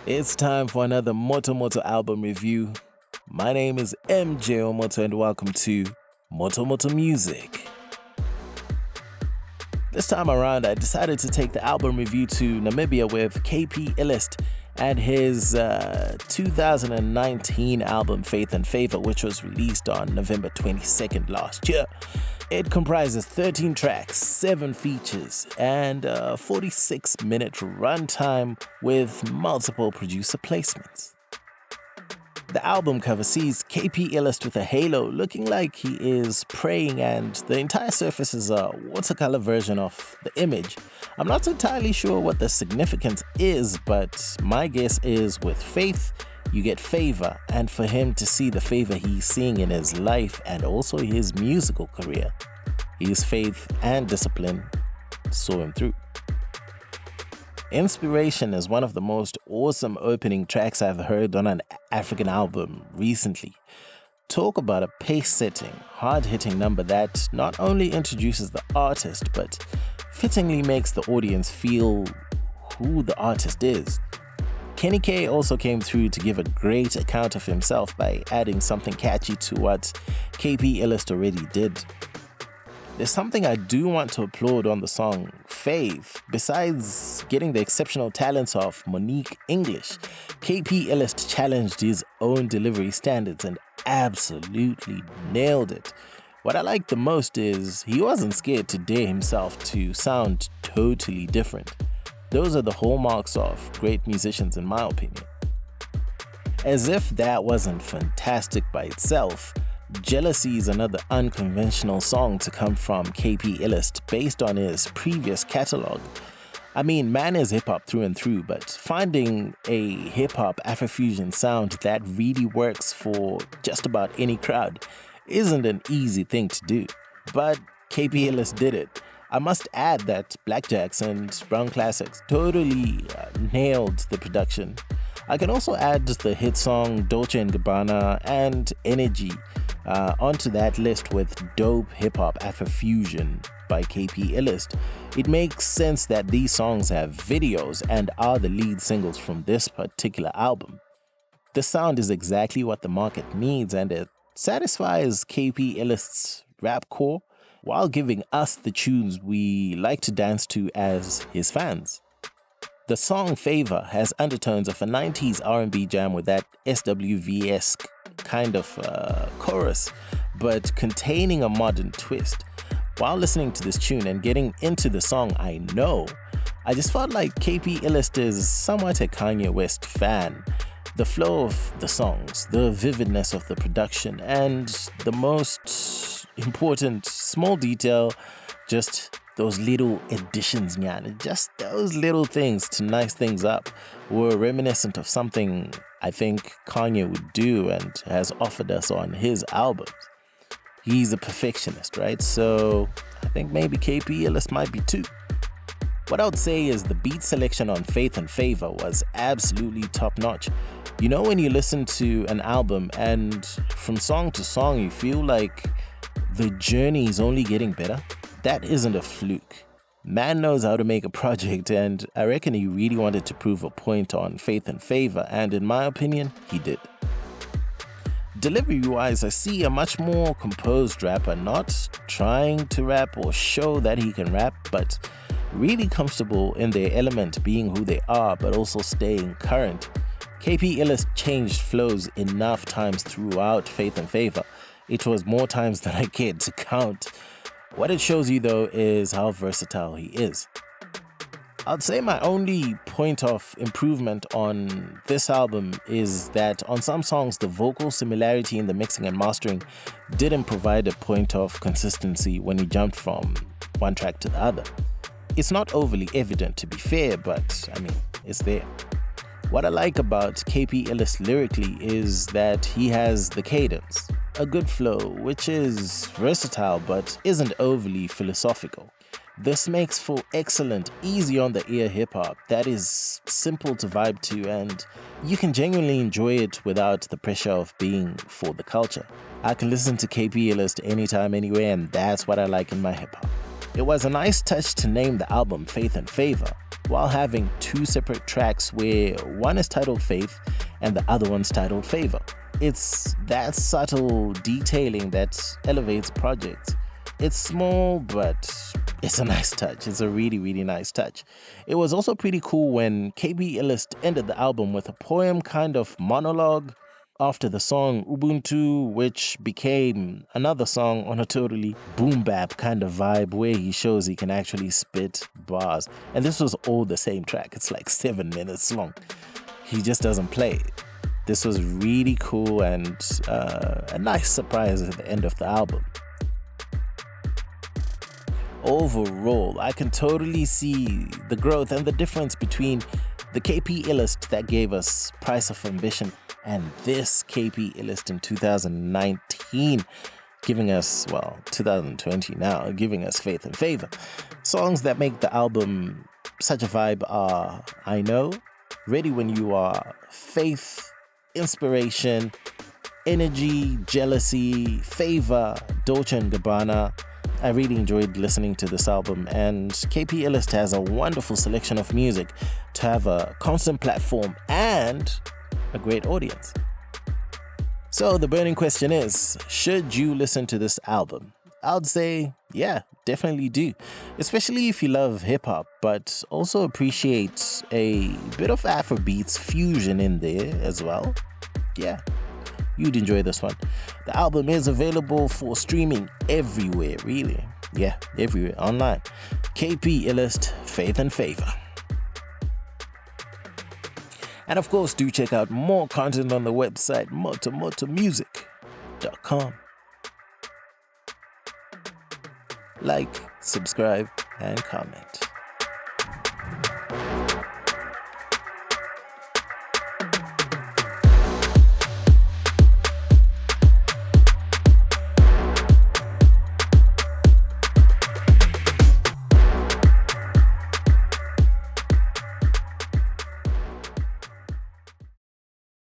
It's time for another Moto Moto album review. My name is MJ Omoto and welcome to Moto Moto Music. This time around, I decided to take the album review to Namibia with KP Illest and his 2019 album Faith Favour, which was released on November 22nd last year. It comprises 13 tracks, 7 features, and a 46-minute runtime with multiple producer placements. The album cover sees KP Illest with a halo looking like he is praying, and the entire surface is a watercolor version of the image. I'm not entirely sure what the significance is, but my guess is with faith, you get favor, and for him to see the favor he's seeing in his life and also his musical career, his faith and discipline saw him through. Inspiration is one of the most awesome opening tracks I've heard on an African album recently. Talk about a pace-setting, hard-hitting number that not only introduces the artist, but fittingly makes the audience feel who the artist is. Kenny K also came through to give a great account of himself by adding something catchy to what KP Illest already did. There's something I do want to applaud on the song Faith. Besides getting the exceptional talents of Monique English, KP Illest challenged his own delivery standards and absolutely nailed it. What I like the most is he wasn't scared to dare himself to sound totally different. Those are the hallmarks of great musicians in my opinion. As if that wasn't fantastic by itself, Jealousy is another unconventional song to come from KP Illest based on his previous catalog. I mean, man is hip-hop through and through, but finding a hip-hop Afrofusion sound that really works for just about any crowd isn't an easy thing to do. But KP Illest did it. I must add that Blackjacks and Brown Classics totally nailed the production. I can also add the hit song Dolce & Gabbana and Energy onto that list with dope hip-hop Afrofusion by KP Illest. It makes sense that these songs have videos and are the lead singles from this particular album. The sound is exactly what the market needs, and it satisfies KP Illest's rap core while giving us the tunes we like to dance to as his fans. The song Favor has undertones of a 90s R&B jam with that SWV-esque kind of chorus, but containing a modern twist. While listening to this tune and getting into the song I just felt like KP Illest is somewhat a Kanye West fan. The flow of the songs, the vividness of the production, and the most important small detail, just those little additions, just those little things to nice things up, were reminiscent of something I think Kanye would do and has offered us on his albums. He's a perfectionist, right? So I think maybe KP Illest might be too. What I would say is the beat selection on Faith Favour was absolutely top-notch. You know when you listen to an album and from song to song you feel like the journey is only getting better? That isn't a fluke. Man knows how to make a project, and I reckon he really wanted to prove a point on Faith Favour, and in my opinion, he did. Delivery-wise, I see a much more composed rapper, not trying to rap or show that he can rap, but really comfortable in their element, being who they are, but also staying current. KP Illest changed flows enough times throughout Faith Favour. It was more times than I cared to count. What it shows you though is how versatile he is. I'd say my only point of improvement on this album is that on some songs the vocal similarity in the mixing and mastering didn't provide a point of consistency when you jumped from one track to the other. It's not overly evident to be fair, but I mean, it's there. What I like about KP Illest lyrically is that he has the cadence, a good flow, which is versatile but isn't overly philosophical. This makes for excellent, easy on the ear hip-hop that is simple to vibe to, and you can genuinely enjoy it without the pressure of being for the culture. I can listen to KP Illest anytime, anywhere, and that's what I like in my hip-hop. It was a nice touch to name the album Faith Favour. while having two separate tracks where one is titled Faith and the other one's titled Favour. It's that subtle detailing that elevates projects. It's small, but it's a nice touch. It's a really, really nice touch. It was also pretty cool when KB Illest ended the album with a poem kind of monologue after the song Ubuntu, which became another song on a totally boom bap kind of vibe where he shows he can actually spit bars. And this was all the same track. It's like 7 minutes long. He just doesn't play. This was really cool and a nice surprise at the end of the album. Overall, I can totally see the growth and the difference between the KP Illest that gave us Price of Ambition and this KP Illest in 2019, giving us, 2020 now, giving us Faith and Favour. Songs that make the album such a vibe are I Know, Ready When You Are, Faith, Inspiration, Energy, Jealousy, Favour, Dolce & Gabbana. I really enjoyed listening to this album, and KP Illest has a wonderful selection of music to have a constant platform and a great audience. So the burning question is, should you listen to this album? I'd say, yeah, definitely do, especially if you love hip-hop, but also appreciate a bit of Afrobeats fusion in there as well. Yeah, you'd enjoy this one. The album is available for streaming everywhere, really. Yeah, everywhere, online. KP Illest, Faith and Favour. And of course, do check out more content on the website motomotomusic.com. Like, subscribe, and comment.